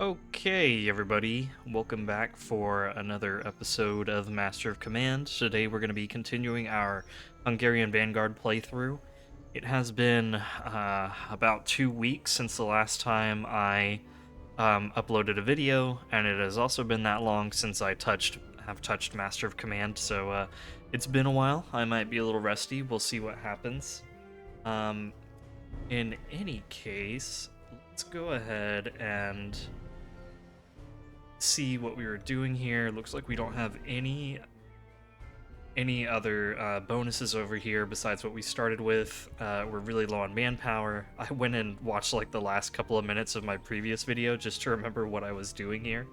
Okay, everybody, welcome back for another episode of Master of Command. Today we're going to be continuing our Hungarian Vanguard playthrough. It has been about 2 weeks since the last time I uploaded a video, and it has also been that long since I have touched Master of Command, so it's been a while. I might be a little rusty. We'll see what happens. In any case, let's go ahead and see what we were doing here. Looks like we don't have any other bonuses over here besides what we started with. We're really low on manpower. I went and watched like the last couple of minutes of my previous video just to remember what I was doing here.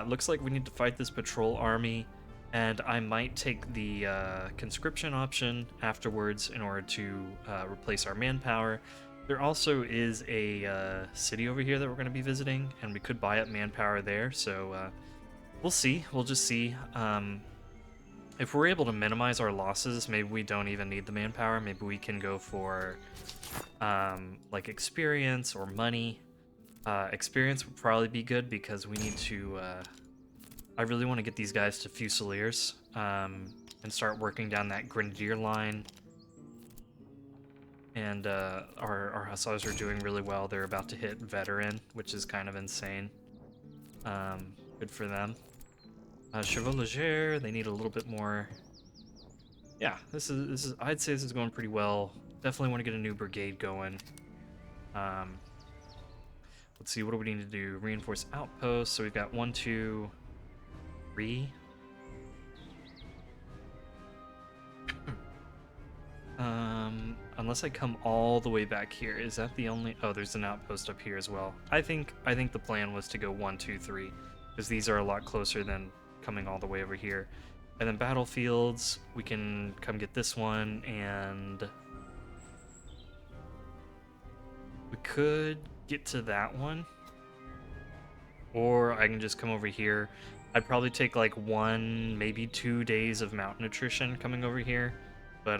Looks like we need to fight this patrol army, and I might take the conscription option afterwards in order to replace our manpower. There also is a city over here that we're going to be visiting, and we could buy up manpower there, so we'll see. We'll just see. If we're able to minimize our losses, maybe we don't even need the manpower. Maybe we can go for like experience or money. Experience would probably be good because we need to... I really want to get these guys to Fusiliers and start working down that Grenadier line. And our hussars are doing really well. They're about to hit veteran, which is kind of insane. Good for them. Chevalier, they need a little bit more. Yeah, this is. I'd say this is going pretty well. Definitely want to get a new brigade going. Let's see, what do we need to do? Reinforce outposts. So we've got 1, 2, 3. Unless I come all the way back here, is that the only? Oh, there's an outpost up here as well. I think the plan was to go 1, 2, 3, because these are a lot closer than coming all the way over here. And then battlefields, we can come get this one, and we could get to that one, or I can just come over here. I'd probably take like 1, maybe 2 days of mountain attrition coming over here, but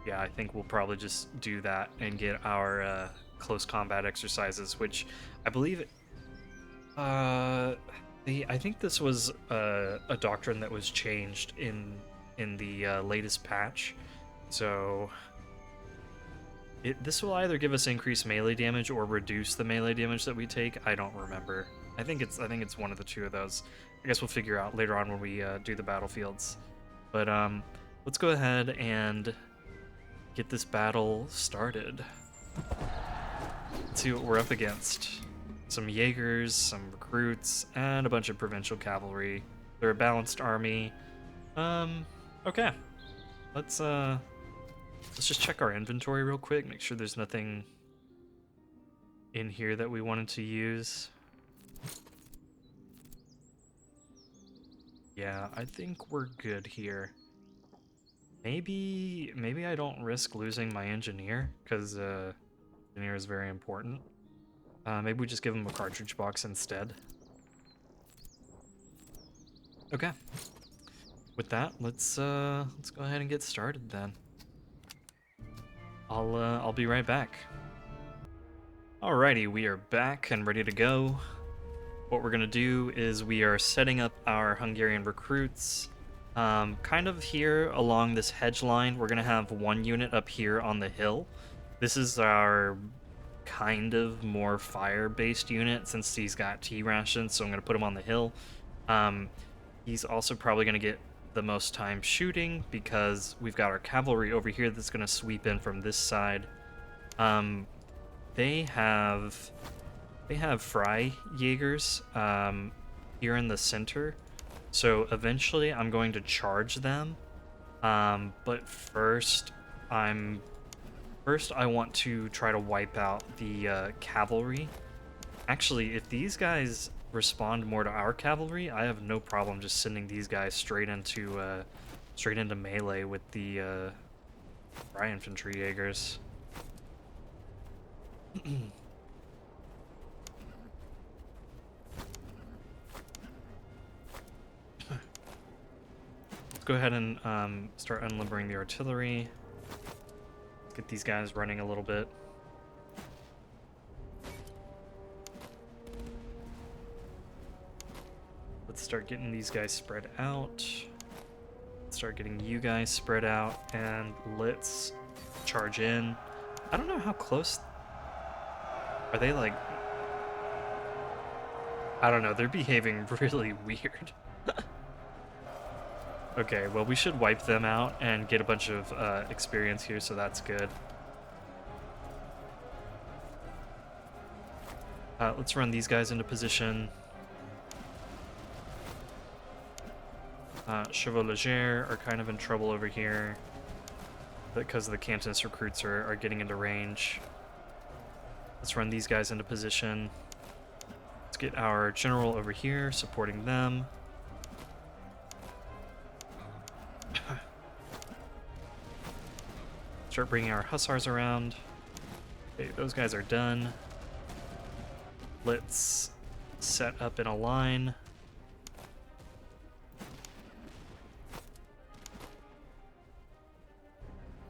yeah, I think we'll probably just do that and get our close combat exercises, which I believe I think this was a doctrine that was changed in the latest patch, so this will either give us increased melee damage or reduce the melee damage that we take. I don't remember. I think it's one of the two of those. I guess we'll figure out later on when we do the battlefields. But let's go ahead and get this battle started. Let's see what we're up against. Some Jaegers, some recruits, and a bunch of provincial cavalry. They're a balanced army. Okay. Let's just check our inventory real quick, make sure there's nothing in here that we wanted to use. Yeah, I think we're good here. Maybe I don't risk losing my engineer, because engineer is very important. Maybe we just give him a cartridge box instead. Okay. With that, let's go ahead and get started then. I'll be right back. Alrighty, we are back and ready to go. What we're gonna do is we are setting up our Hungarian recruits. Kind of here along this hedge line, we're gonna have one unit up here on the hill. This is our kind of more fire-based unit since he's got T rations, so I'm gonna put him on the hill. He's also probably gonna get the most time shooting because we've got our cavalry over here that's gonna sweep in from this side. They have Fry Jaegers here in the center. So eventually I'm going to charge them, but first I want to try to wipe out the cavalry. Actually, if these guys respond more to our cavalry, I have no problem just sending these guys straight into melee with the Fry Infantry Jaegers. Go ahead and start unlimbering the artillery. Get these guys running a little bit. Let's start getting these guys spread out. Start getting you guys spread out, and let's charge in. I don't know how close... Are they like... I don't know, they're behaving really weird. Okay, well we should wipe them out and get a bunch of experience here, so that's good. Let's run these guys into position. Chevaux Légers are kind of in trouble over here because the Cantonist recruits are getting into range. Let's run these guys into position. Let's get our general over here supporting them. Start bringing our hussars around. Okay, those guys are done. Let's set up in a line.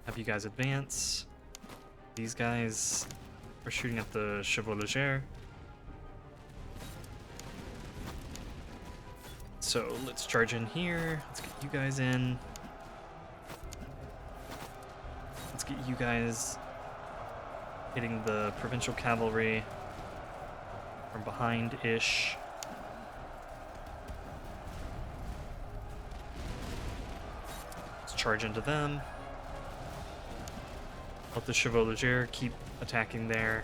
Have you guys advance. These guys are shooting at the Chevaux Légers. So let's charge in here. Let's get you guys in. Let's get you guys hitting the provincial cavalry from behind-ish. Let's charge into them. Let the Chevaux Légers keep attacking there.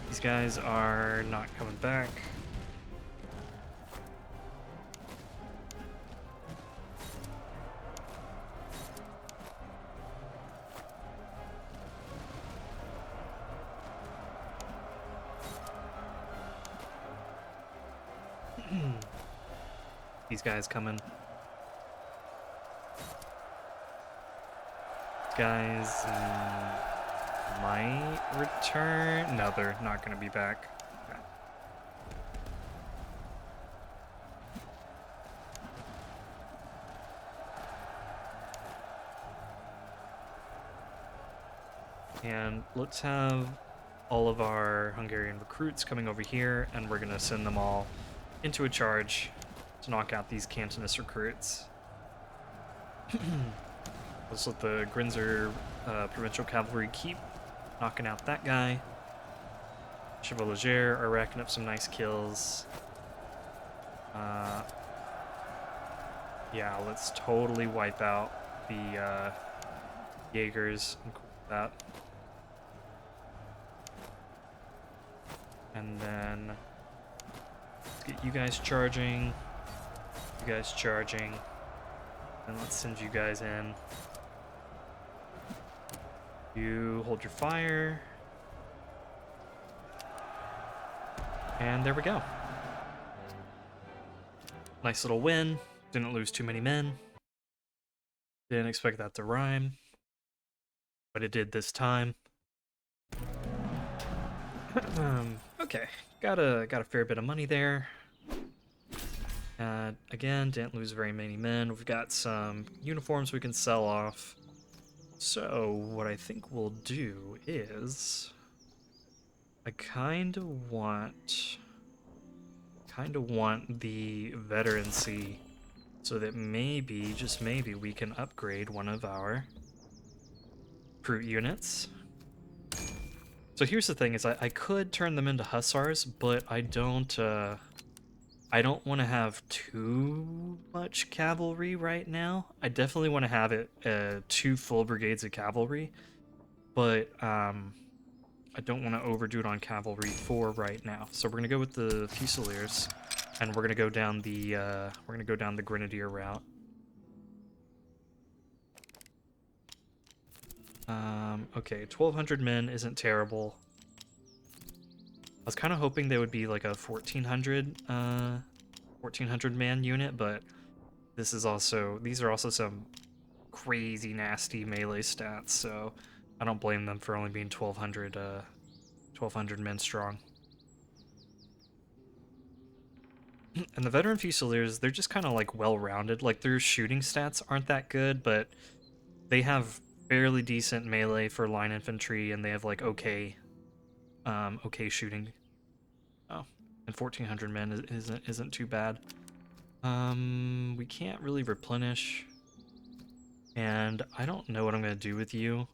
These guys are not coming back. These guys coming. Guys might return. No, they're not going to be back. Okay. And let's have all of our Hungarian recruits coming over here, and we're going to send them all into a charge to knock out these Cantonist recruits. Let's let the Grinzer provincial cavalry keep knocking out that guy. Chevaux Légers are racking up some nice kills. Yeah, let's totally wipe out the Jaegers and that. And then let's get you guys charging. You guys charging. And let's send you guys in. You hold your fire. And there we go. Nice little win. Didn't lose too many men. Didn't expect that to rhyme. But it did this time. Okay, got a fair bit of money there. Again, didn't lose very many men. We've got some uniforms we can sell off. So, what I think we'll do is... I kind of want the veterancy so that maybe, just maybe, we can upgrade one of our recruit units. So here's the thing, is I could turn them into hussars, but I don't want to have too much cavalry right now. I definitely want to have it 2 full brigades of cavalry, but I don't want to overdo it on cavalry 4 right now. So we're gonna go with the Fusiliers, and we're gonna go down the Grenadier route. Okay, 1,200 men isn't terrible. I was kind of hoping they would be like a 1,400 man unit, but these are also some crazy nasty melee stats, so I don't blame them for only being 1,200 men strong. And the veteran Fusiliers, they're just kind of like well-rounded. Like their shooting stats aren't that good, but they have fairly decent melee for line infantry, and they have like okay shooting. Oh, and 1,400 men isn't too bad. We can't really replenish, and I don't know what I'm gonna do with you.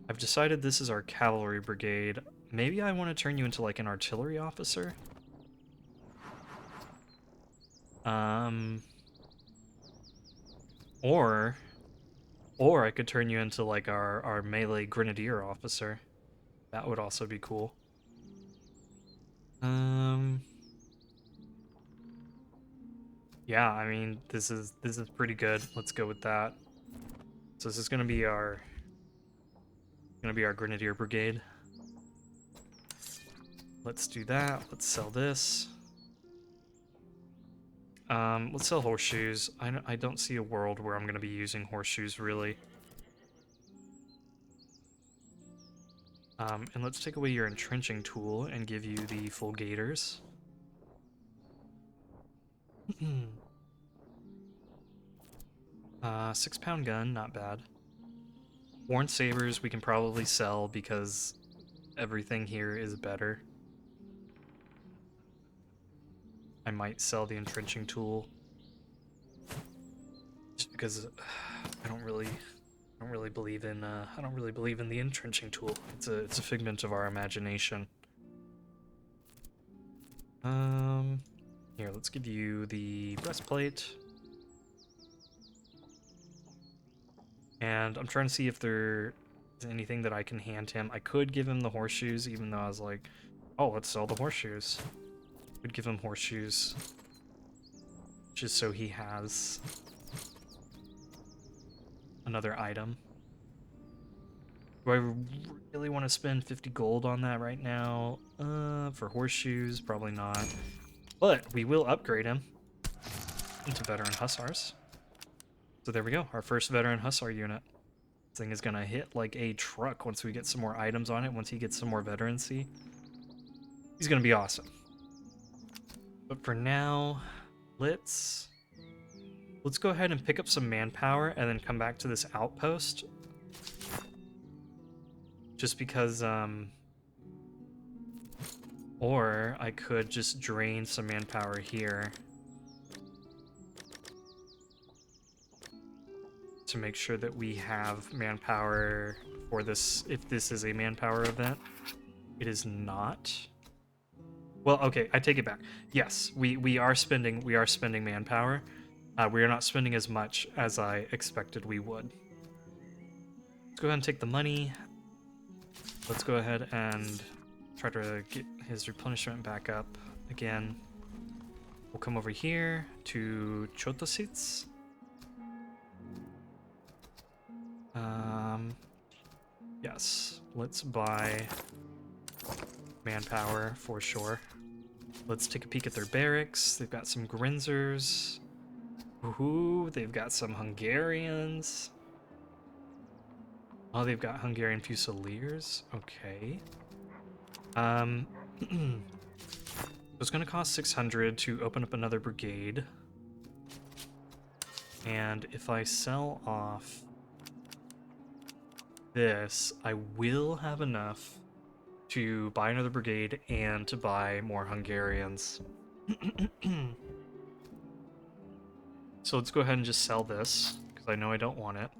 I've decided this is our cavalry brigade. Maybe I want to turn you into like an artillery officer. Or I could turn you into like our melee grenadier officer. That would also be cool. Yeah, I mean, this is pretty good. Let's go with that. So this is gonna be our grenadier brigade. Let's do that. Let's sell this. Let's sell horseshoes. I don't see a world where I'm gonna be using horseshoes really. And let's take away your entrenching tool and give you the full gaiters. 6-pound gun, not bad. Worn sabers we can probably sell because everything here is better. I might sell the entrenching tool just because I don't really believe in the entrenching tool. It's a figment of our imagination. Here, let's give you the breastplate. And I'm trying to see if there is anything that I can hand him. I could give him the horseshoes, even though I was like, oh, let's sell the horseshoes. Could give him horseshoes, just so he has another item. Do I really want to spend 50 gold on that right now? For horseshoes, probably not. But we will upgrade him into veteran hussars. So there we go, our first veteran hussar unit. This thing is gonna hit like a truck once we get some more items on it, once he gets some more veterancy. He's gonna be awesome. But for now, let's go ahead and pick up some manpower and then come back to this outpost. Just because, or I could just drain some manpower here to make sure that we have manpower for this, if this is a manpower event. It is not. Well, okay, I take it back. Yes, we are spending manpower. We are not spending as much as I expected we would. Let's go ahead and take the money. Let's go ahead and try to get his replenishment back up again. We'll come over here to Chotosits. Yes, let's buy manpower for sure. Let's take a peek at their barracks. They've got some Grinzers. Ooh, they've got some Hungarians. Oh, they've got Hungarian Fusiliers. Okay. It's gonna cost 600 to open up another brigade. And if I sell off this, I will have enough to buy another brigade and to buy more Hungarians. So let's go ahead and just sell this, because I know I don't want it.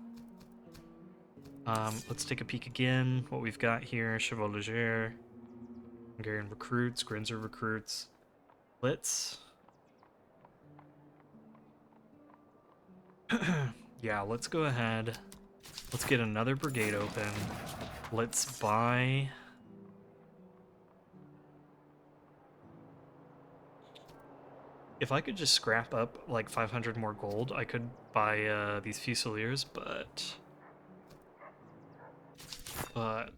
Let's take a peek again. What we've got here: Chevaux Leger, Hungarian recruits, Grinzer recruits. Yeah, let's go ahead. Let's get another brigade open. Let's buy. If I could just scrap up like 500 more gold, I could buy these Fusiliers, but I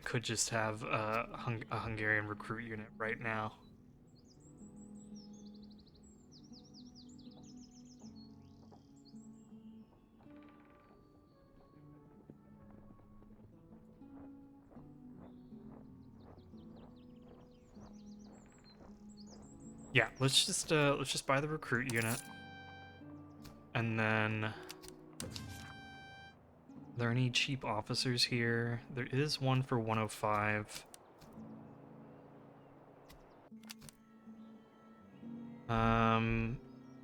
could just have a Hungarian recruit unit right now. Yeah, let's just buy the recruit unit, and then Are there any cheap officers here? There is one for 105.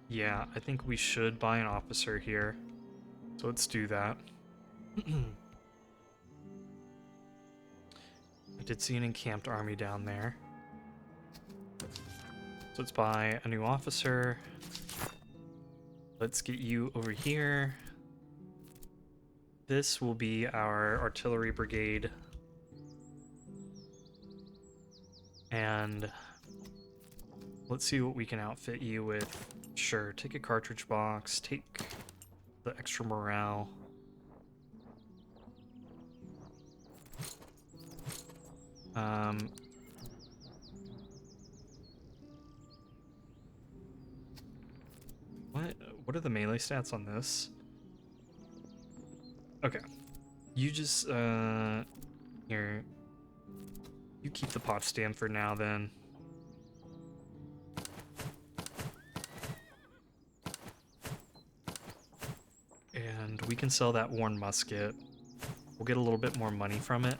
Yeah, I think we should buy an officer here. So let's do that. I did see an encamped army down there. So let's buy a new officer. Let's get you over here. This will be our artillery brigade. And let's see what we can outfit you with. Sure, take a cartridge box, take the extra morale. What are the melee stats on this? Okay. You just, here. You keep the Potsdam for now, then. And we can sell that worn musket. We'll get a little bit more money from it,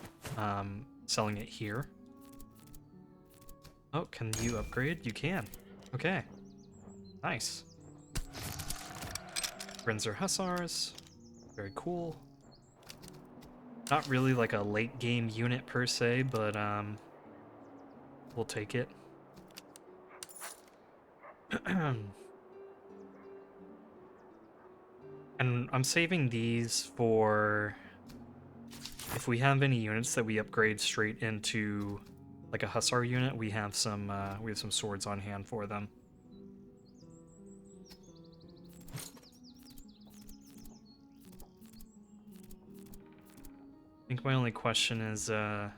selling it here. Oh, can you upgrade? You can. Okay. Nice. Grenzer Hussars. Very cool. Not really like a late game unit per se, but we'll take it. And I'm saving these for if we have any units that we upgrade straight into like a Hussar unit, we have some swords on hand for them. I think my only question is, do I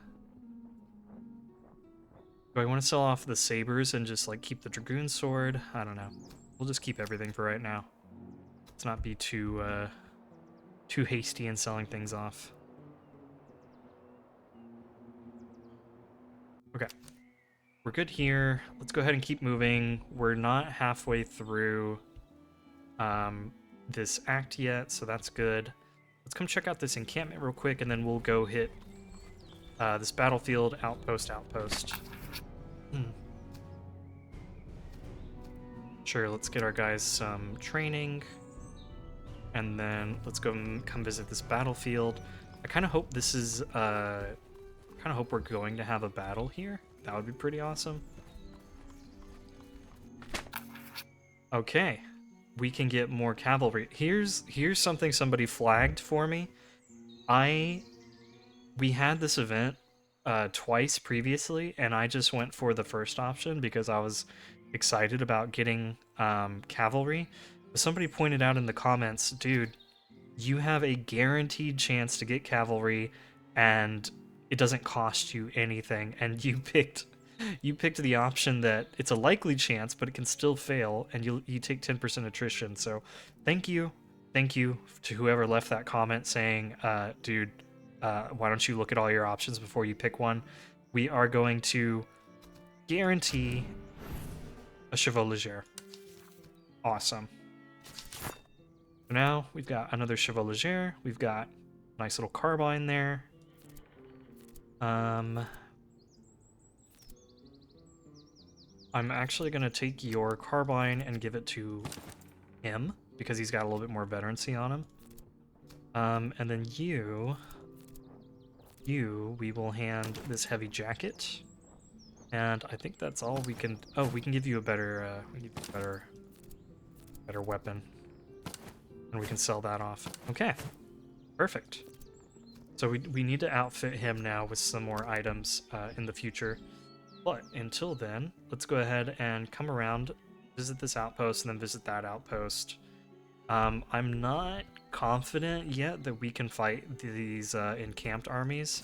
want to sell off the sabers and just like keep the dragoon sword? I don't know. We'll just keep everything for right now. Let's not be too hasty in selling things off. Okay. We're good here. Let's go ahead and keep moving. We're not halfway through this act yet, so that's good. Let's come check out this encampment real quick, and then we'll go hit this battlefield outpost. Sure, let's get our guys some training, and then let's go and come visit this battlefield. I kind of hope this is, kind of hope we're going to have a battle here. That would be pretty awesome. Okay. We can get more cavalry. Here's something somebody flagged for me. We had this event twice previously, and I just went for the first option because I was excited about getting cavalry. But somebody pointed out in the comments, dude, you have a guaranteed chance to get cavalry, and it doesn't cost you anything. And you picked the option that it's a likely chance, but it can still fail, and you take 10% attrition. So thank you to whoever left that comment saying, dude, why don't you look at all your options before you pick one? We are going to guarantee a Chevaux Léger. Awesome. So now we've got another Chevaux Léger. We've got a nice little carbine there. I'm actually going to take your carbine and give it to him, because he's got a little bit more veterancy on him. And then we will hand this heavy jacket. And I think that's all we can... Oh, we can give you a better, better weapon. And we can sell that off. Okay, perfect. So we need to outfit him now with some more items in the future. But until then, let's go ahead and come around, visit this outpost, and then visit that outpost. I'm not confident yet that we can fight these encamped armies.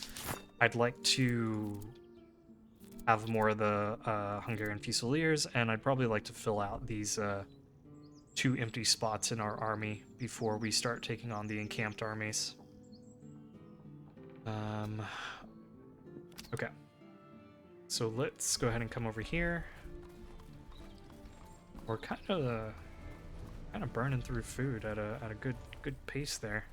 I'd like to have more of the Hungarian Fusiliers, and I'd probably like to fill out these 2 empty spots in our army before we start taking on the encamped armies. Okay. So let's go ahead and come over here. We're kind of burning through food at a good pace there.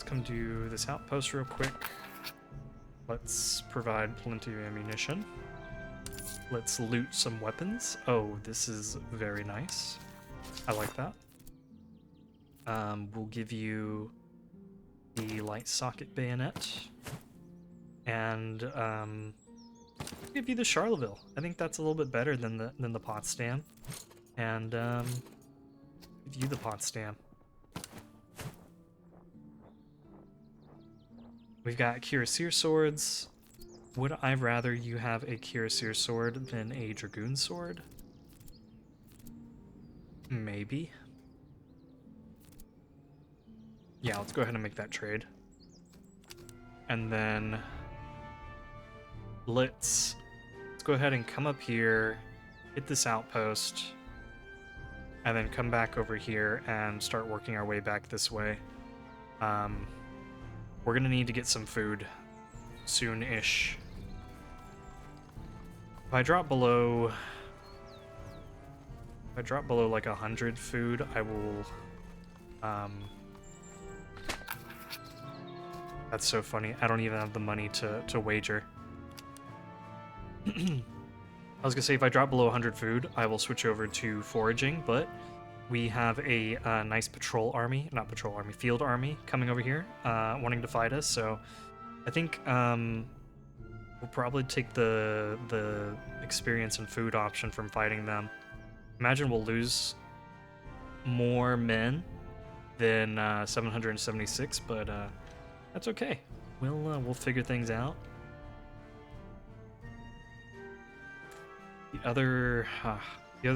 come do this outpost real quick. Let's provide plenty of ammunition. Let's loot some weapons. Oh, this is very nice. I like that. We'll give you the light socket bayonet. And give you the Charleville. I think that's a little bit better than the Potsdam. And give you the Potsdam. We've got Cuirassier swords. Would I rather you have a Cuirassier sword than a Dragoon sword? Maybe. Yeah, let's go ahead and make that trade. And then let's go ahead and come up here, hit this outpost, and then come back over here and start working our way back this way. We're gonna need to get some food soon-ish. If I drop below like 100 food, I will. That's so funny. I don't even have the money to wager. I was gonna say, if I drop below 100 food, I will switch over to foraging, but we have a nice field army coming over here, wanting to fight us, so I think we'll probably take the experience and food option from fighting them. Imagine we'll lose more men than 776, but that's okay. We'll figure things out. The other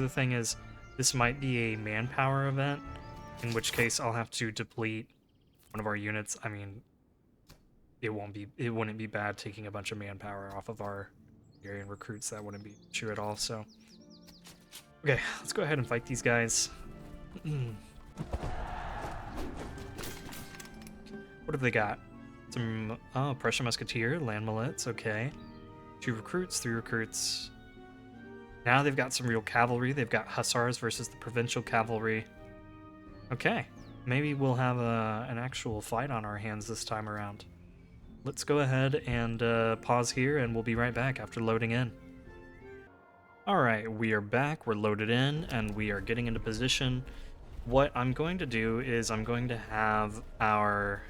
thing is, this might be a manpower event, in which case I'll have to deplete one of our units. I mean, it wouldn't be bad taking a bunch of manpower off of our Hungarian recruits. That wouldn't be true at all. So, okay, let's go ahead and fight these guys. What have they got? Some Prussian musketeer, land mallets. Okay, 2 recruits, 3 recruits. Now they've got some real cavalry. They've got hussars versus the provincial cavalry. Okay, maybe we'll have an actual fight on our hands this time around. Let's go ahead and pause here, and we'll be right back after loading in. Alright, we are back, we're loaded in, and we are getting into position. What I'm going to do is I'm going to have our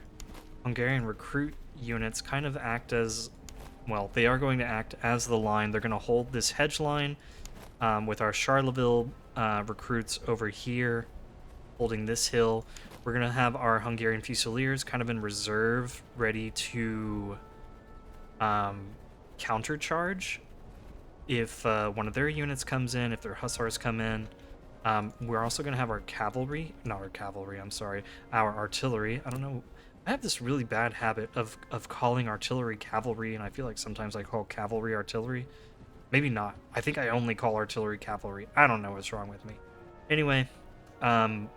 Hungarian recruit units kind of act as, well, they are going to act as the line. They're going to hold this hedge line with our Charleville recruits over here, holding this hill. We're going to have our Hungarian Fusiliers kind of in reserve, ready to countercharge if one of their units comes in, if their hussars come in. We're also going to have our our artillery. I don't know. I have this really bad habit of calling artillery cavalry, and I feel like sometimes I call cavalry artillery. Maybe not. I think I only call artillery cavalry. I don't know what's wrong with me. Anyway, we're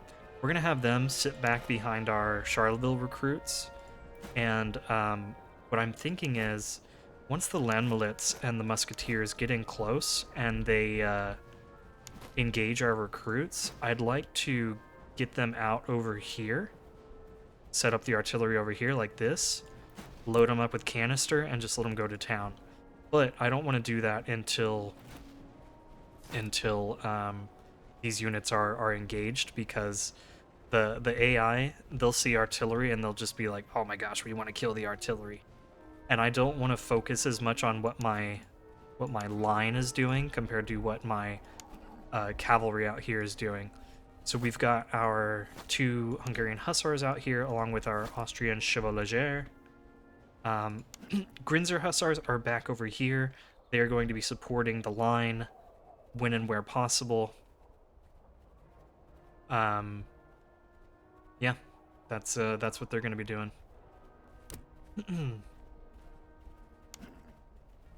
going to have them sit back behind our Charleville recruits, and what I'm thinking is, once the land mallets and the musketeers get in close and they engage our recruits, I'd like to get them out over here, set up the artillery over here like this, load them up with canister, and just let them go to town. But I don't want to do that until these units are engaged, because the AI, they'll see artillery and they'll just be like, oh my gosh, we want to kill the artillery. And I don't want to focus as much on what my line is doing compared to what my cavalry out here is doing. So we've got our 2 Hungarian hussars out here, along with our Austrian Chevalier. Grinzer hussars are back over here. They are going to be supporting the line when and where possible. Yeah, that's what they're going to be doing. Let's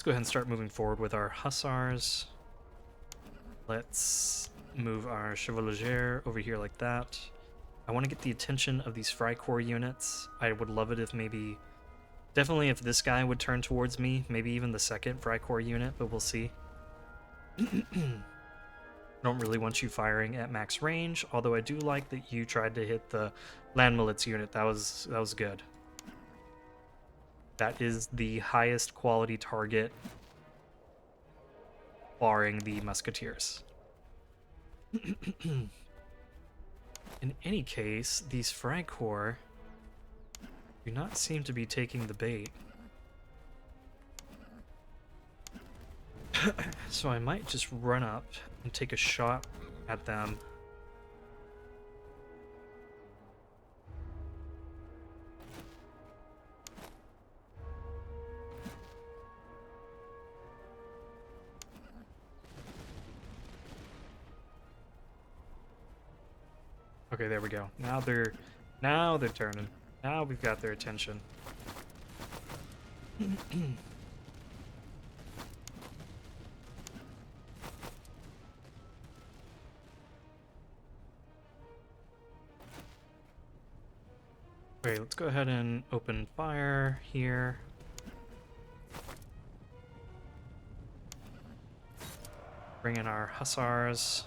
go ahead and start moving forward with our hussars. Let's move our Chevalier over here like that. I want to get the attention of these Freikorps units. I would love it if definitely if this guy would turn towards me, maybe even the 2nd Freikorps unit, but we'll see. Don't really want you firing at max range, although I do like that you tried to hit the land mallets unit. That was good. That is the highest quality target, barring the musketeers. In any case, these Freikorps do not seem to be taking the bait. So I might just run up and take a shot at them. Okay, there we go. Now they're turning. Now we've got their attention. Okay, let's go ahead and open fire here. Bring in our hussars.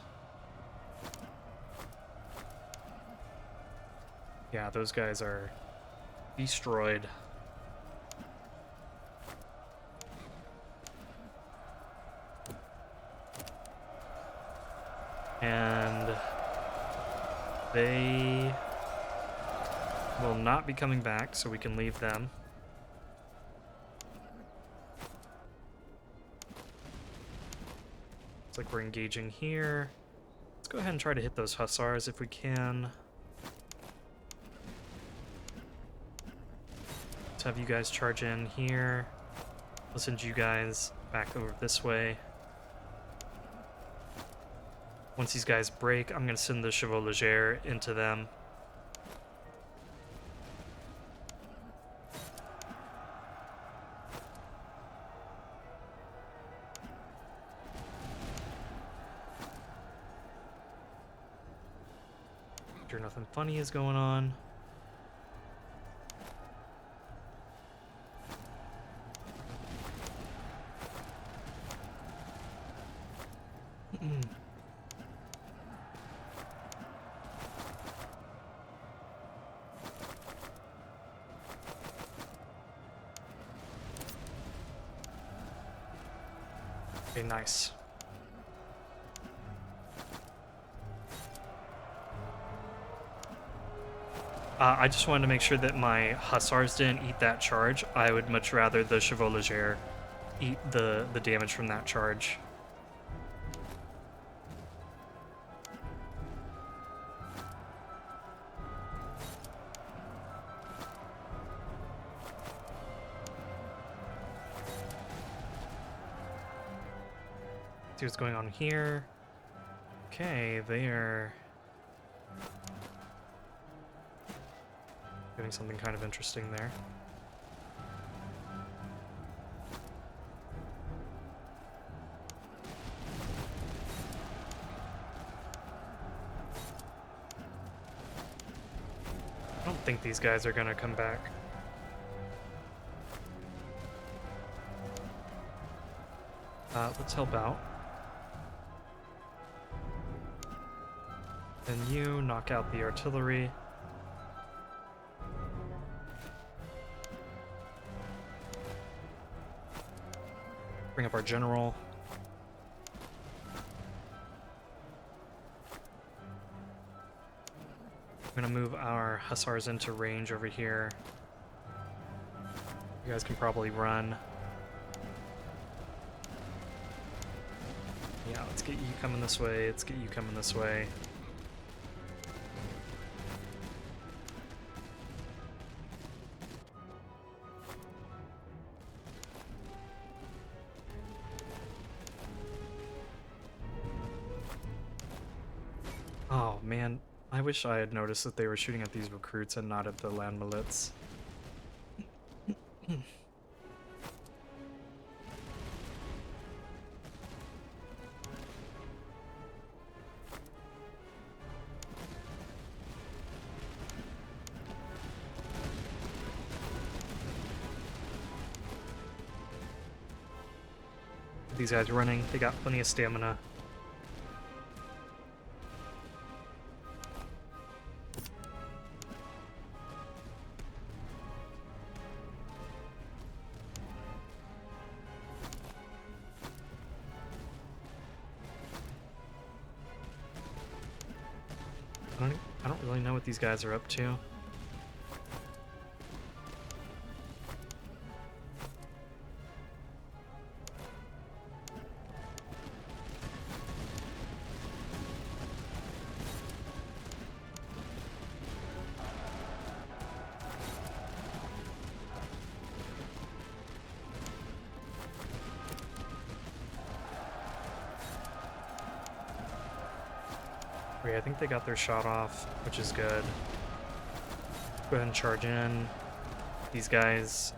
Yeah, those guys are destroyed. And they will not be coming back, so we can leave them. Looks like we're engaging here. Let's go ahead and try to hit those hussars if we can. Let's have you guys charge in here. I'll send you guys back over this way. Once these guys break, I'm going to send the Chevaux Légers into them. Sure nothing funny is going on. Okay, nice. I just wanted to make sure that my hussars didn't eat that charge. I would much rather the Chevaux Légers eat the damage from that charge. See what's going on here. Okay, they are doing something kind of interesting there. I don't think these guys are gonna come back. Let's help out. Then you knock out the artillery. Bring up our general. I'm gonna move our hussars into range over here. You guys can probably run. Yeah, let's get you coming this way. Let's get you coming this way. Oh man, I wish I had noticed that they were shooting at these recruits and not at the land milits. These guys are running, they got plenty of stamina. I don't really know what these guys are up to. Okay, I think they got their shot off, which is good. Go ahead and charge in. These guys.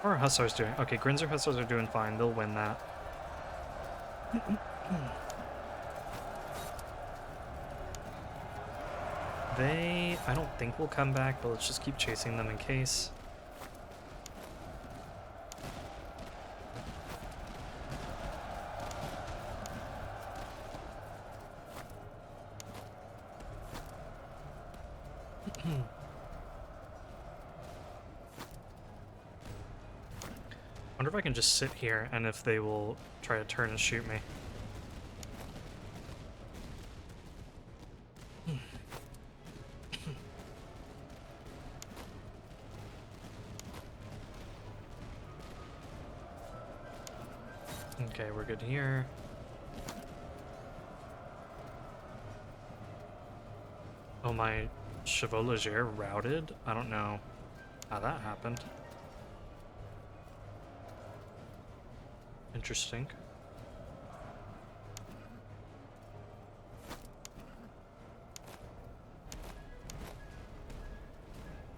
How are Hussars doing? Okay, Grinzer Hussars are doing fine. They'll win that. I don't think will come back, but let's just keep chasing them in case. Wonder if I can just sit here and if they will try to turn and shoot me. Okay, we're good here. Oh, my Chevaux Leger routed? I don't know how that happened. Interesting.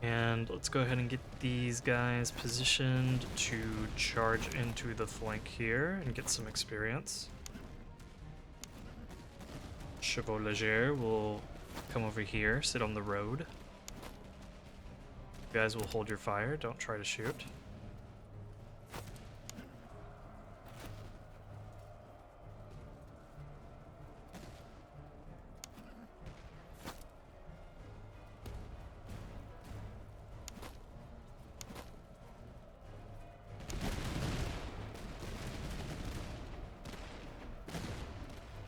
And let's go ahead and get these guys positioned to charge into the flank here and get some experience. Chevaux Leger will come over here, sit on the road. You guys will hold your fire, don't try to shoot.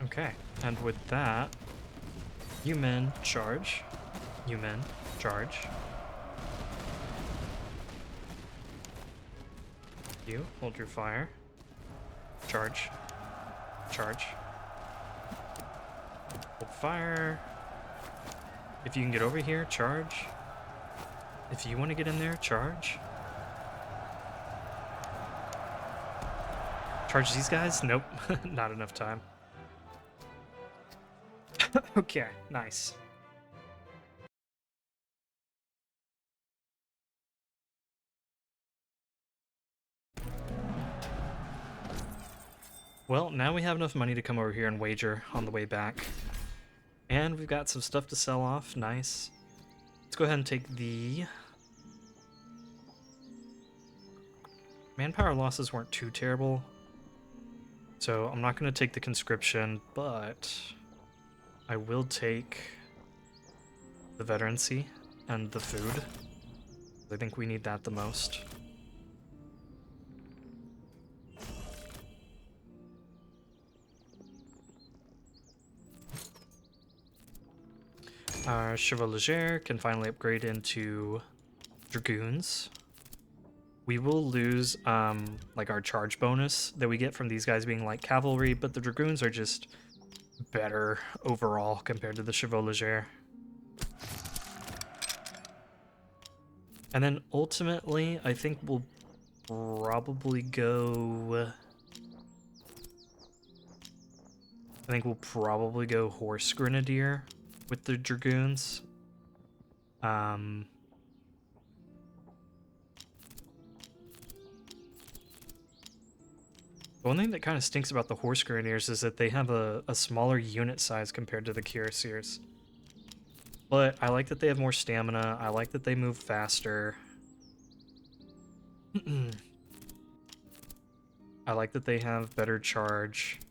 Okay, and with that, you men charge. You men charge. You hold your fire. Charge. Charge. Hold fire. If you can get over here, charge. If you want to get in there, charge. Charge these guys? Nope, not enough time. Okay, nice. Well, now we have enough money to come over here and wager on the way back. And we've got some stuff to sell off. Nice. Let's go ahead and take the... Manpower losses weren't too terrible. So I'm not going to take the conscription, but I will take the veterancy and the food. I think we need that the most. Our Chevaux Leger can finally upgrade into Dragoons. We will lose like our charge bonus that we get from these guys being like Cavalry, but the Dragoons are just better overall compared to the Chevaux Leger. And then ultimately, I think we'll probably go... Horse Grenadier with the Dragoons. The one thing that kind of stinks about the Horse Grenadiers is that they have a smaller unit size compared to the Cuirassiers. But I like that they have more stamina. I like that they move faster. I I like that they have better charge.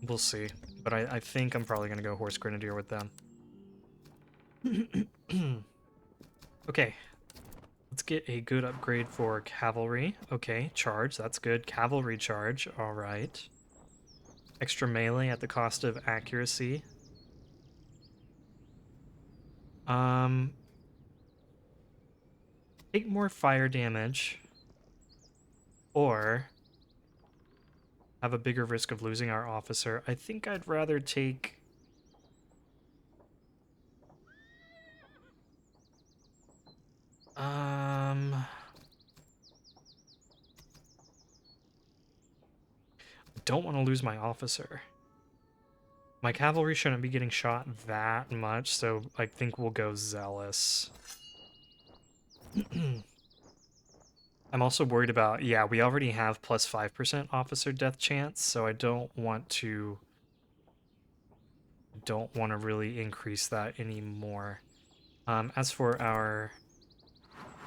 We'll see. But I think I'm probably going to go Horse Grenadier with them. Okay. Let's get a good upgrade for Cavalry. Okay, charge. That's good. Cavalry charge. All right. Extra melee at the cost of accuracy. Take more fire damage. Or have a bigger risk of losing our officer. I think I'd rather take... I don't want to lose my officer. My cavalry shouldn't be getting shot that much, so I think we'll go Zealous. I'm also worried about... Yeah, we already have plus 5% officer death chance, so I don't want to really increase that anymore. As for our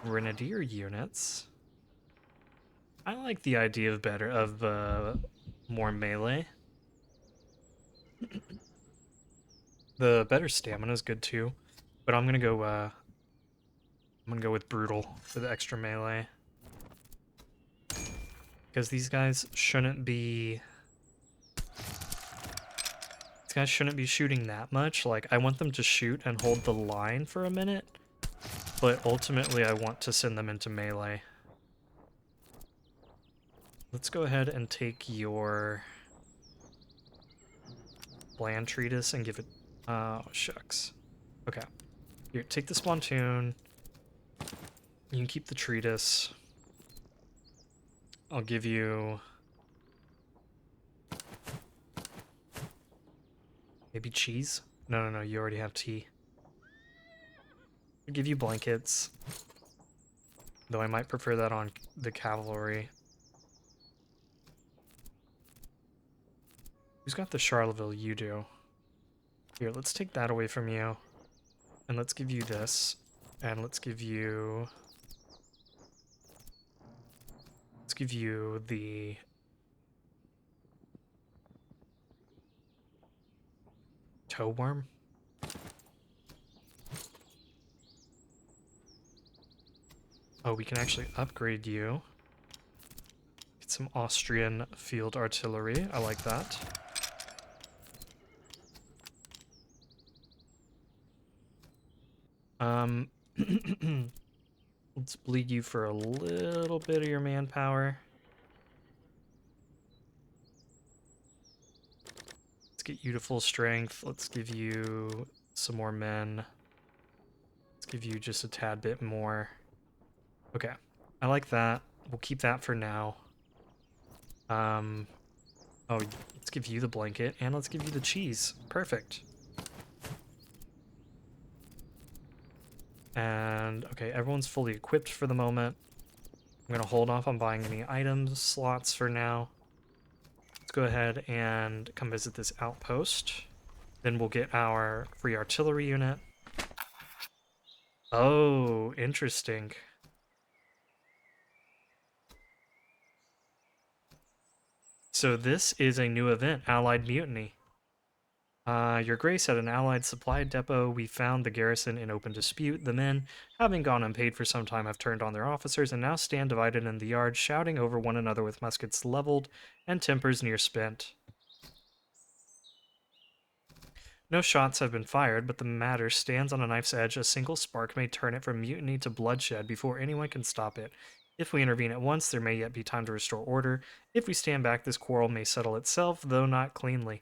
Grenadier units, I like the idea of more melee. The better stamina is good too, but I'm gonna go with brutal for the extra melee because these guys shouldn't be shooting that much. Like, I want them to shoot and hold the line for a minute, but ultimately I want to send them into melee. Let's go ahead and take your Bland Treatise and give it... Oh, shucks. Okay. Here, take the Spontoon. You can keep the Treatise. I'll give you... maybe cheese? No, you already have tea. I'll give you blankets. Though I might prefer that on the cavalry. Who's got the Charleville? You do. Here, let's take that away from you. And let's give you this. And let's give you... let's give you the... toe worm? Oh, we can actually upgrade you. Get some Austrian field artillery. I like that. Let's bleed you for a little bit of your manpower. Let's get you to full strength. Let's give you some more men. Let's give you just a tad bit more. Okay, I like that. We'll keep that for now. Oh, let's give you the blanket, and let's give you the cheese. Perfect. And, okay, everyone's fully equipped for the moment. I'm going to hold off on buying any item slots for now. Let's go ahead and come visit this outpost. Then we'll get our free artillery unit. Oh, interesting. So this is a new event, Allied Mutiny. Your Grace, at an Allied supply depot, we found the garrison in open dispute. The men, having gone unpaid for some time, have turned on their officers and now stand divided in the yard, shouting over one another with muskets leveled and tempers near spent. No shots have been fired, but the matter stands on a knife's edge. A single spark may turn it from mutiny to bloodshed before anyone can stop it. If we intervene at once, there may yet be time to restore order. If we stand back, this quarrel may settle itself, though not cleanly.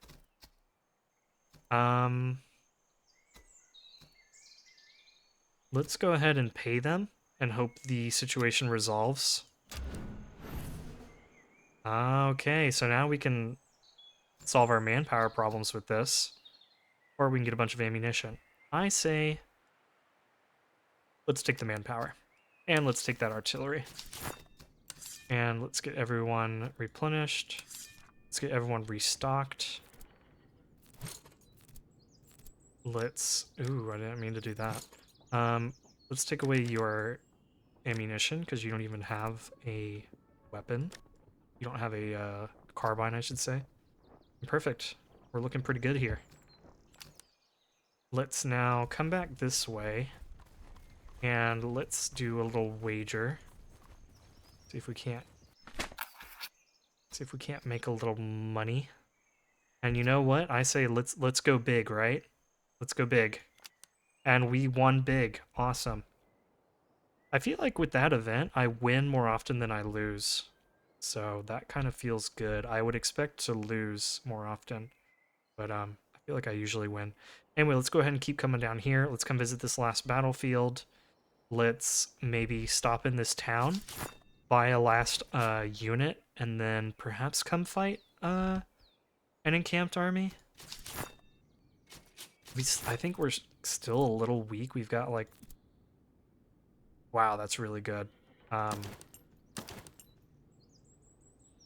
Let's go ahead and pay them and hope the situation resolves. Okay, so now we can solve our manpower problems with this. Or we can get a bunch of ammunition. I say, let's take the manpower. And let's take that artillery. And let's get everyone replenished. Let's get everyone restocked. Let's... ooh, I didn't mean to do that. Let's take away your ammunition, because you don't even have a weapon. You don't have a carbine, I should say. Perfect. We're looking pretty good here. Let's now come back this way, and let's do a little wager. See if we can't make a little money. And you know what? I say let's go big, right? Let's go big. And we won big. Awesome. I feel like with that event, I win more often than I lose. So that kind of feels good. I would expect to lose more often, but I feel like I usually win. Anyway, let's go ahead and keep coming down here. Let's come visit this last battlefield. Let's maybe stop in this town, buy a last unit, and then perhaps come fight an encamped army. I think we're still a little weak. We've got like... Wow, that's really good.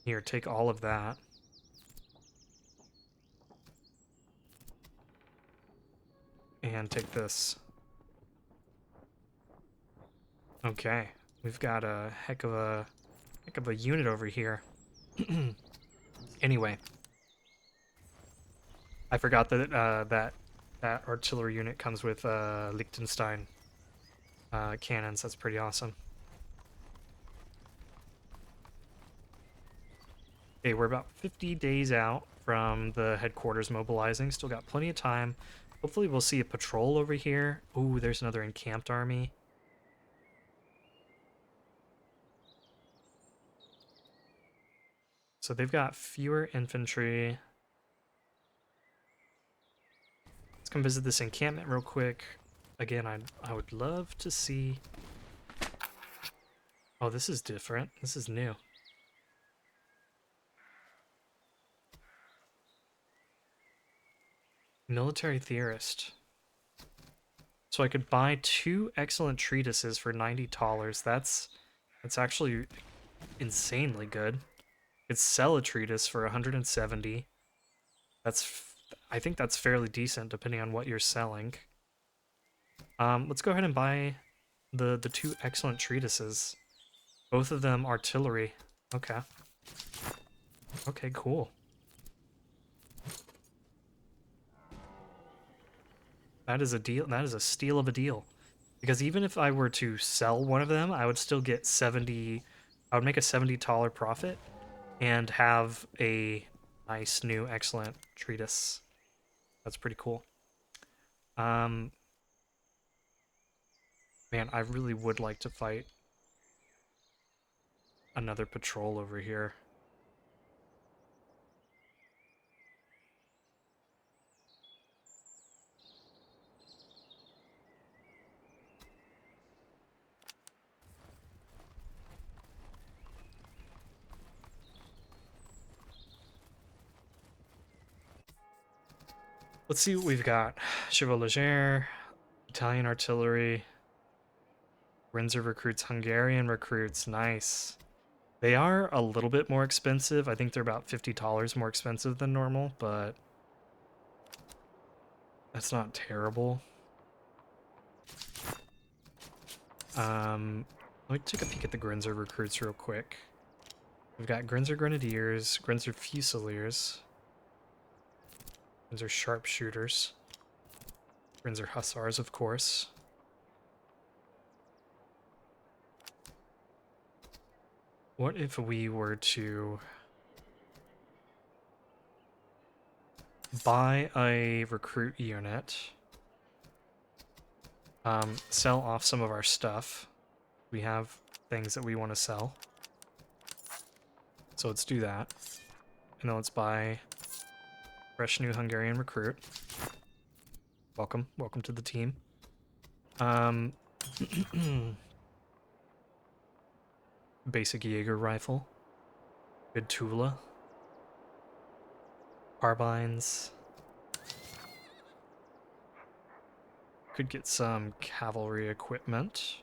Here, take all of that. And take this. Okay, we've got a heck of a unit over here. Anyway, I forgot that that artillery unit comes with Liechtenstein cannons. That's pretty awesome. Okay, we're about 50 days out from the headquarters mobilizing. Still got plenty of time. Hopefully we'll see a patrol over here. Ooh, there's another encamped army. So they've got fewer infantry. Let's come visit this encampment real quick. Again, I would love to see... Oh, this is different. This is new. Military theorist. So I could buy 2 excellent treatises for $90. That's actually insanely good. Could sell a treatise for 170. I think that's fairly decent depending on what you're selling. Let's go ahead and buy the 2 excellent treatises. Both of them artillery. Okay. Okay, cool. That is a deal. That is a steal of a deal. Because even if I were to sell one of them, I would still get 70... I would make a $70 profit and have a nice new excellent treatise. That's pretty cool. Man, I really would like to fight another patrol over here. Let's see what we've got. Chevaulegers, Italian artillery, Windsor recruits, Hungarian recruits, nice. They are a little bit more expensive. I think they're about $50 more expensive than normal, but that's not terrible. Let me take a peek at the Grinzer recruits real quick. We've got Grinzer Grenadiers, Grinzer Fusiliers, Grinzer Sharpshooters, Grinzer Hussars, of course. What if we were to buy a recruit unit, sell off some of our stuff? We have things that we want to sell. So let's do that. And then let's buy fresh new Hungarian recruit. Welcome to the team. Basic Jaeger rifle. Good Tula. Carbines. Could get some cavalry equipment.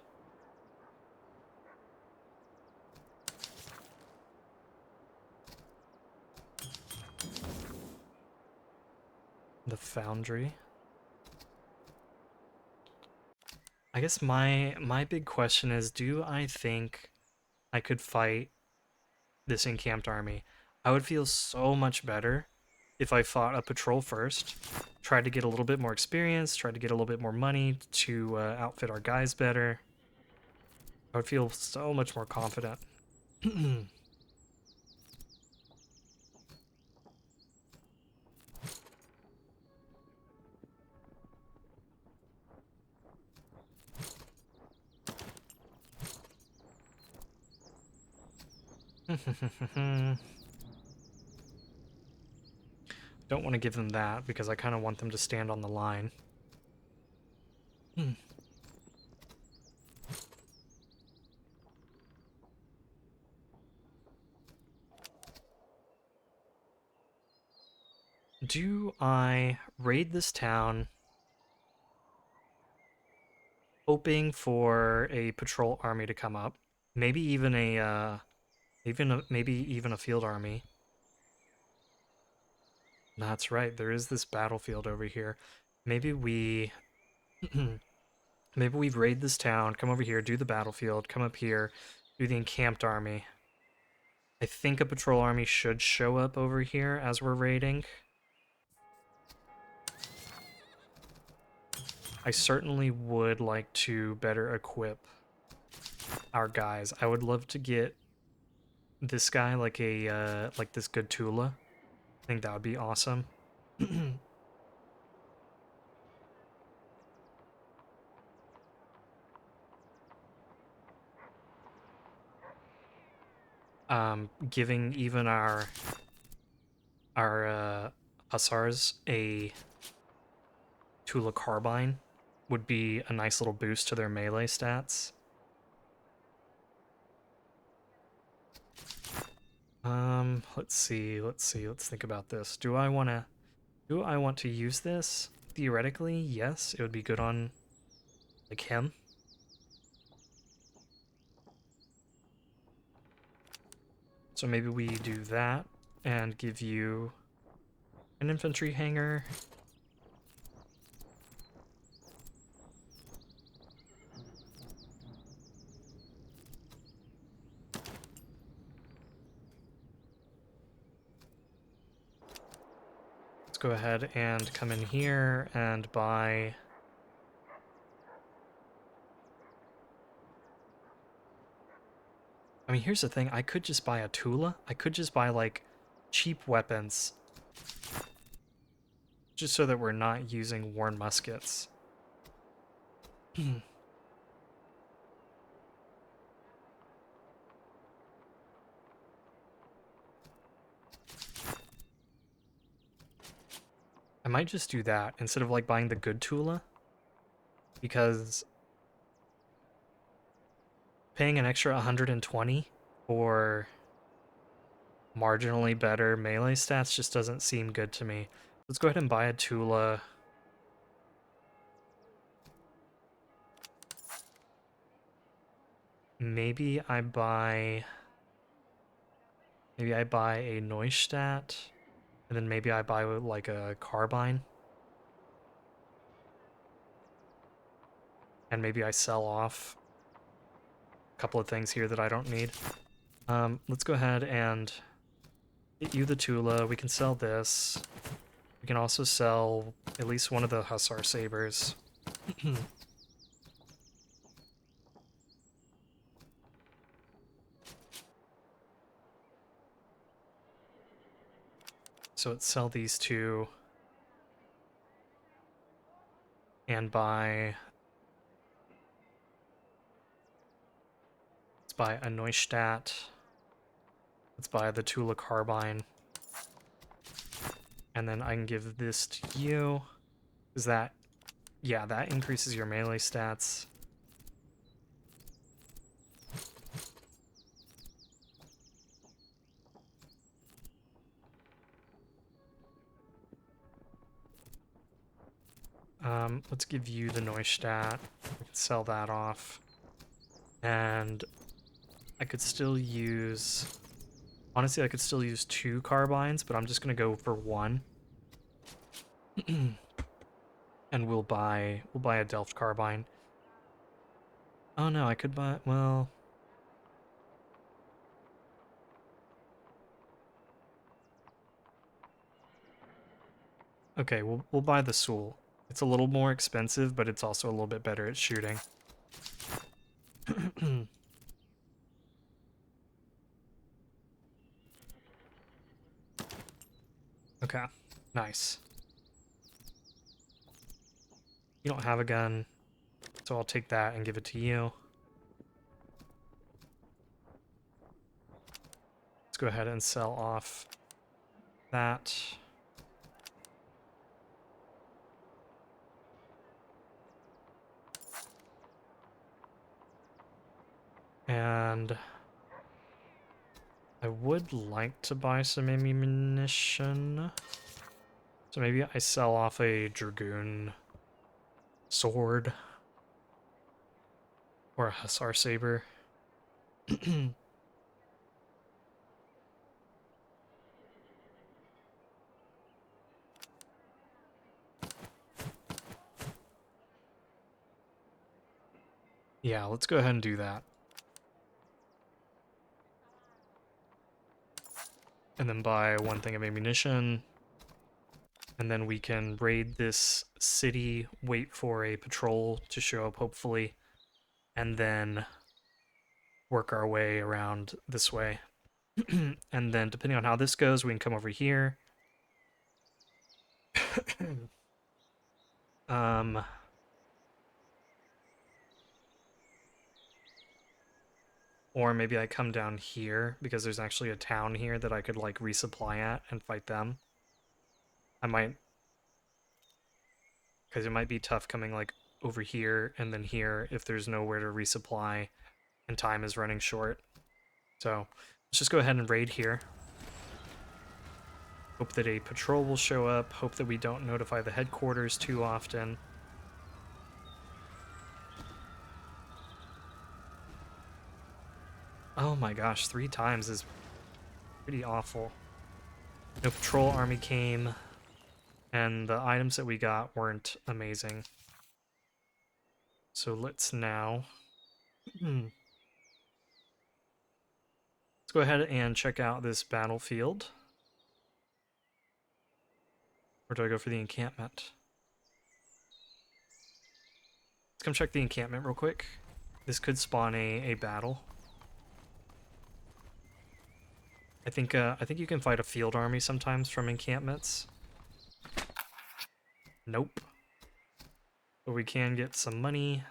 The foundry. I guess my big question is, do I think I could fight this encamped army? I would feel so much better if I fought a patrol first, tried to get a little bit more experience, tried to get a little bit more money to outfit our guys better. I would feel so much more confident. Don't want to give them that because I kind of want them to stand on the line. Do I raid this town hoping for a patrol army to come up? Maybe even maybe even a field army. That's right, there is this battlefield over here. Maybe we maybe we raid this town, come over here, do the battlefield, come up here, do the encamped army. I think a patrol army should show up over here as we're raiding. I certainly would like to better equip our guys. I would love to get this guy like a like this good Tula. I think that would be awesome. Giving even our hussars a Tula carbine would be a nice little boost to their melee stats. Let's see, let's think about this. Do I want to use this? Theoretically, yes, it would be good on like him. So maybe we do that and give you an infantry hangar. Let's go ahead and come in here and buy... I mean, here's the thing. I could just buy a Tula. I could just buy, like, cheap weapons. Just so that we're not using worn muskets. I might just do that instead of, like, buying the good Tula. Because paying an extra 120 for marginally better melee stats just doesn't seem good to me. Let's go ahead and buy a Tula. Maybe I buy a Neustadt, and then maybe I buy like a carbine. And maybe I sell off a couple of things here that I don't need. Let's go ahead and get you the Tula. We can sell this. We can also sell at least one of the Hussar Sabers. So let's sell these two. And buy... Let's buy a Neustadt. Let's buy the Tula Carbine. And then I can give this to you. Is that... Yeah, that increases your melee stats. Let's give you the Neustadt. We can sell that off. And I could still use... Honestly, I could still use 2 carbines, but I'm just gonna go for 1. And we'll buy a Delft carbine. Oh no, I could buy, well... Okay, we'll buy the Soul. It's a little more expensive, but it's also a little bit better at shooting. Okay, nice. You don't have a gun, so I'll take that and give it to you. Let's go ahead and sell off that. And I would like to buy some ammunition. So maybe I sell off a Dragoon sword or a Hussar saber. Yeah, let's go ahead and do that. And then buy one thing of ammunition. And then we can raid this city, wait for a patrol to show up, hopefully, and then work our way around this way. And then, depending on how this goes, we can come over here. um, or maybe I come down here, because there's actually a town here that I could, like, resupply at and fight them. I might... Because it might be tough coming, like, over here and then here if there's nowhere to resupply and time is running short. So, let's just go ahead and raid here. Hope that a patrol will show up. Hope that we don't notify the headquarters too often. Oh my gosh, 3 times is pretty awful. No patrol army came, and the items that we got weren't amazing. So let's now... let's go ahead and check out this battlefield. Or do I go for the encampment? Let's come check the encampment real quick. This could spawn a battle. I think you can fight a field army sometimes from encampments. Nope. But we can get some money.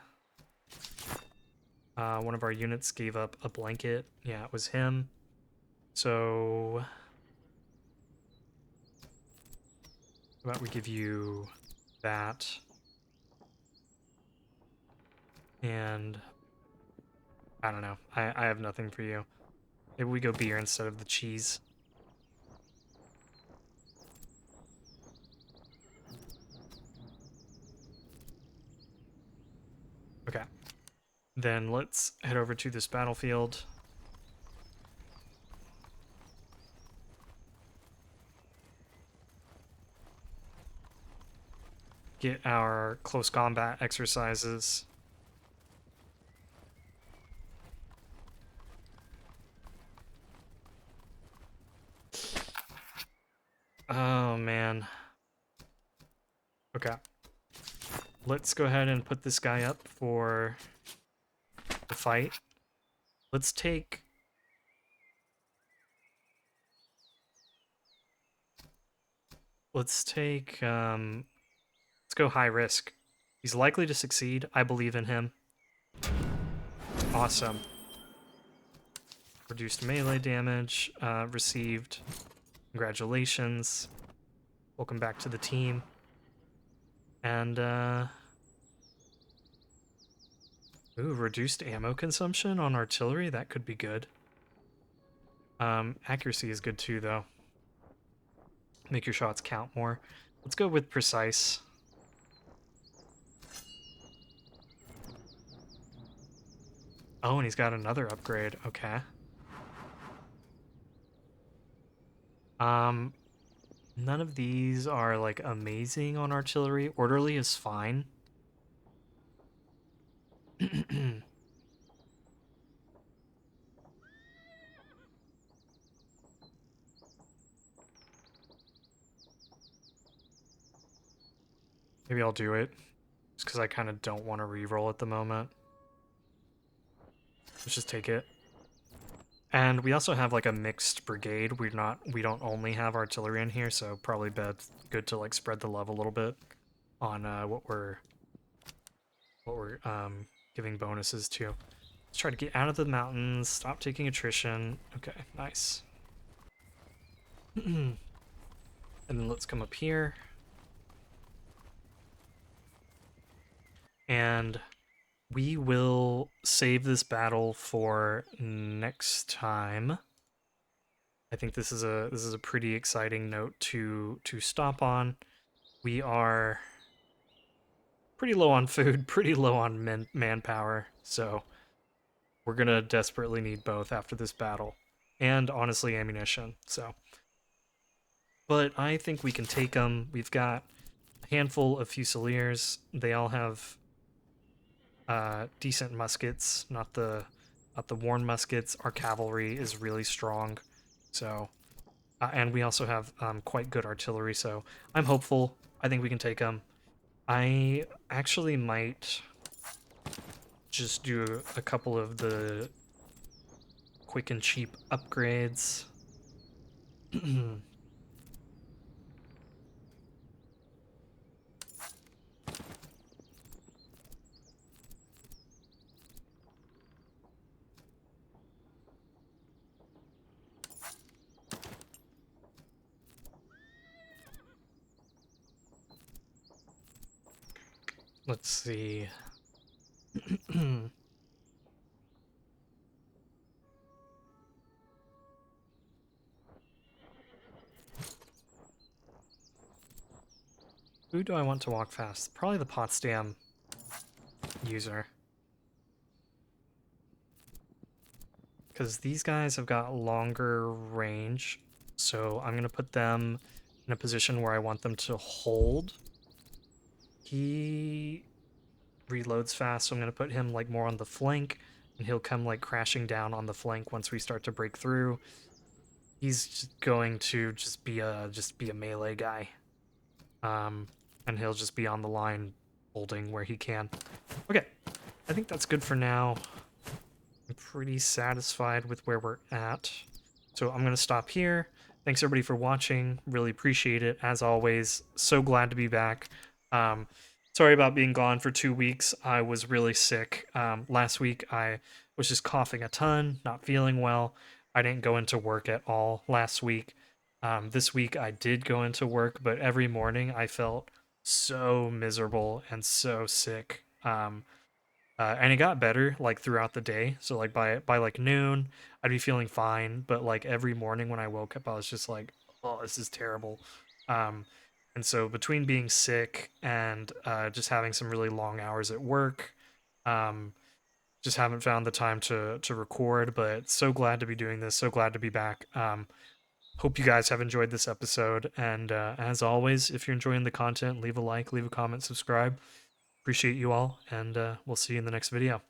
One of our units gave up a blanket. Yeah, it was him. So... how about we give you that? And... I don't know. I have nothing for you. Maybe we go beer instead of the cheese. Okay. Then let's head over to this battlefield. Get our close combat exercises. Oh, man. Okay. Let's go ahead and put this guy up for the fight. Let's take... let's go high risk. He's likely to succeed. I believe in him. Awesome. Reduced melee damage received. Congratulations. Welcome back to the team. And, ooh, reduced ammo consumption on artillery? That could be good. Accuracy is good too, though. Make your shots count more. Let's go with precise. Oh, and he's got another upgrade. Okay. None of these are, like, amazing on artillery. Orderly is fine. Maybe I'll do it, just because I kind of don't want to reroll at the moment. Let's just take it. And we also have like a mixed brigade. We don't only have artillery in here, so probably good to like spread the love a little bit on what we're giving bonuses to. Let's try to get out of the mountains. Stop taking attrition. Okay, nice. And then let's come up here. And we will save this battle for next time. I think this is a pretty exciting note to stop on. We are pretty low on food, pretty low on manpower, so we're gonna desperately need both after this battle, and honestly ammunition. So, but I think we can take them. We've got a handful of Fusiliers. They all have decent muskets, not the worn muskets. Our cavalry is really strong, so and we also have quite good artillery. So I'm hopeful. I think we can take them. I actually might just do a couple of the quick and cheap upgrades. Let's see. Who do I want to walk fast? Probably the Potsdam user. Because these guys have got longer range, so I'm going to put them in a position where I want them to hold. He reloads fast, so I'm going to put him like more on the flank, and he'll come like crashing down on the flank once we start to break through. He's just going to just be a melee guy. And he'll just be on the line holding where he can. Okay, I think that's good for now. I'm pretty satisfied with where we're at. So I'm going to stop here. Thanks everybody for watching. Really appreciate it. As always, so glad to be back. Sorry about being gone for 2 weeks. I was really sick. Last week I was just coughing a ton, not feeling well. I didn't go into work at all last week. This week I did go into work, but every morning I felt so miserable and so sick. And it got better like throughout the day. So like by like noon, I'd be feeling fine. But like every morning when I woke up, I was just like, oh, this is terrible. And so between being sick and just having some really long hours at work, just haven't found the time to record. But so glad to be doing this. So glad to be back. Hope you guys have enjoyed this episode. And as always, if you're enjoying the content, leave a like, leave a comment, subscribe. Appreciate you all, and we'll see you in the next video.